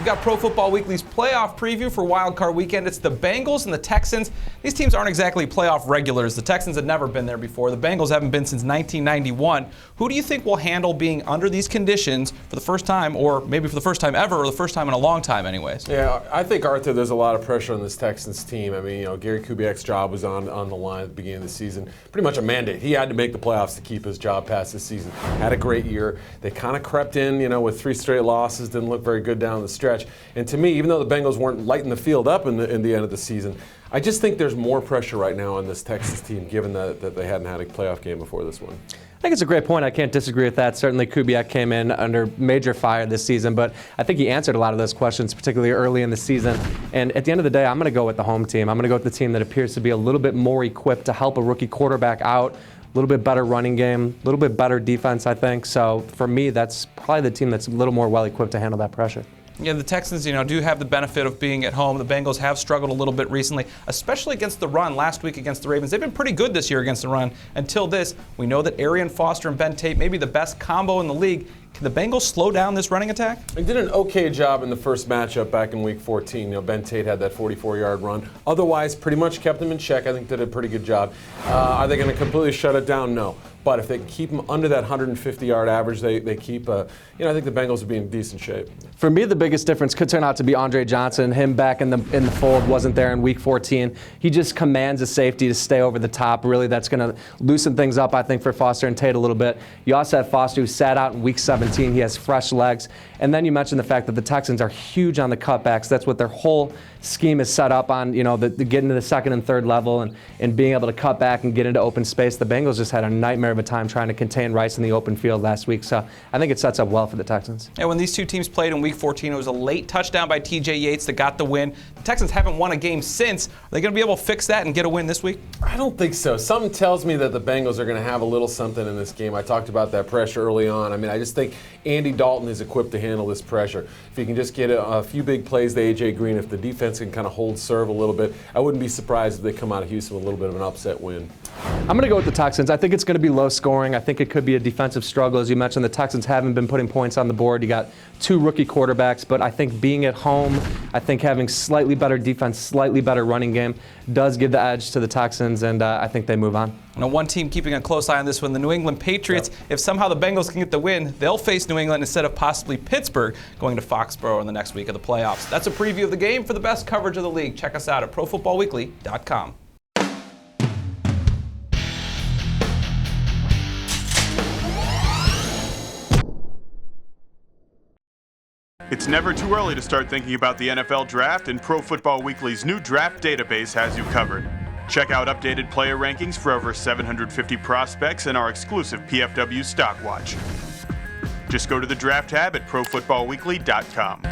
We've got Pro Football Weekly's playoff preview for Wild Card Weekend. It's the Bengals and the Texans. These teams aren't exactly playoff regulars. The Texans had never been there before. The Bengals haven't been since 1991. Who do you think will handle being under these conditions for the first time, or maybe for the first time ever, or the first time in a long time anyways? Yeah, I think, Arthur, there's a lot of pressure on this Texans team. I mean, Gary Kubiak's job was on the line at the beginning of the season. Pretty much a mandate. He had to make the playoffs to keep his job past this season. Had a great year. They kind of crept in, with 3 straight losses. Didn't look very good down the stretch. And to me, even though the Bengals weren't lighting the field up in the end of the season, I just think there's more pressure right now on this Texas team, given that they hadn't had a playoff game before this one. I think it's a great point. I can't disagree with that. Certainly Kubiak came in under major fire this season, but I think he answered a lot of those questions, particularly early in the season. And at the end of the day, I'm going to go with the home team. I'm going to go with the team that appears to be a little bit more equipped to help a rookie quarterback out. A little bit better running game, a little bit better defense, I think. So for me, that's probably the team that's a little more well-equipped to handle that pressure. Yeah, the Texans, do have the benefit of being at home. The Bengals have struggled a little bit recently, especially against the run last week against the Ravens. They've been pretty good this year against the run. Until this, we know that Arian Foster and Ben Tate may be the best combo in the league. Can the Bengals slow down this running attack? They did an okay job in the first matchup back in Week 14. Ben Tate had that 44-yard run. Otherwise, pretty much kept them in check. I think did a pretty good job. Are they going to completely shut it down? No. But if they keep them under that 150-yard average, they keep, I think the Bengals will be in decent shape. For me, the biggest difference could turn out to be Andre Johnson. Him back in the fold, wasn't there in Week 14. He just commands a safety to stay over the top. Really, that's going to loosen things up, I think, for Foster and Tate a little bit. You also have Foster, who sat out in Week 17. He has fresh legs. And then you mentioned the fact that the Texans are huge on the cutbacks. That's what their whole scheme is set up on, the getting to the second and third level and being able to cut back and get into open space. The Bengals just had a nightmare of a time trying to contain Rice in the open field last week. So I think it sets up well for the Texans. Yeah, when these two teams played in Week 14, it was a late touchdown by T.J. Yates that got the win. The Texans haven't won a game since. Are they going to be able to fix that and get a win this week? I don't think so. Something tells me that the Bengals are going to have a little something in this game. I talked about that pressure early on. I mean, I just think Andy Dalton is equipped to handle this pressure. If he can just get a few big plays to A.J. Green, if the defense can kind of hold serve a little bit, I wouldn't be surprised if they come out of Houston with a little bit of an upset win. I'm going to go with the Texans. I think it's going to be low scoring. I think it could be a defensive struggle. As you mentioned, the Texans haven't been putting points on the board. You got 2 rookie quarterbacks, but I think being at home, I think having slightly better defense, slightly better running game does give the edge to the Texans, and I think they move on. One team keeping a close eye on this one, the New England Patriots. Yep. If somehow the Bengals can get the win, they'll face New England instead of possibly Pittsburgh going to Foxborough in the next week of the playoffs. That's a preview of the game. For the best coverage of the league, check us out at ProFootballWeekly.com. It's never too early to start thinking about the NFL Draft, and Pro Football Weekly's new draft database has you covered. Check out updated player rankings for over 750 prospects and our exclusive PFW Stock Watch. Just go to the Draft tab at ProFootballWeekly.com.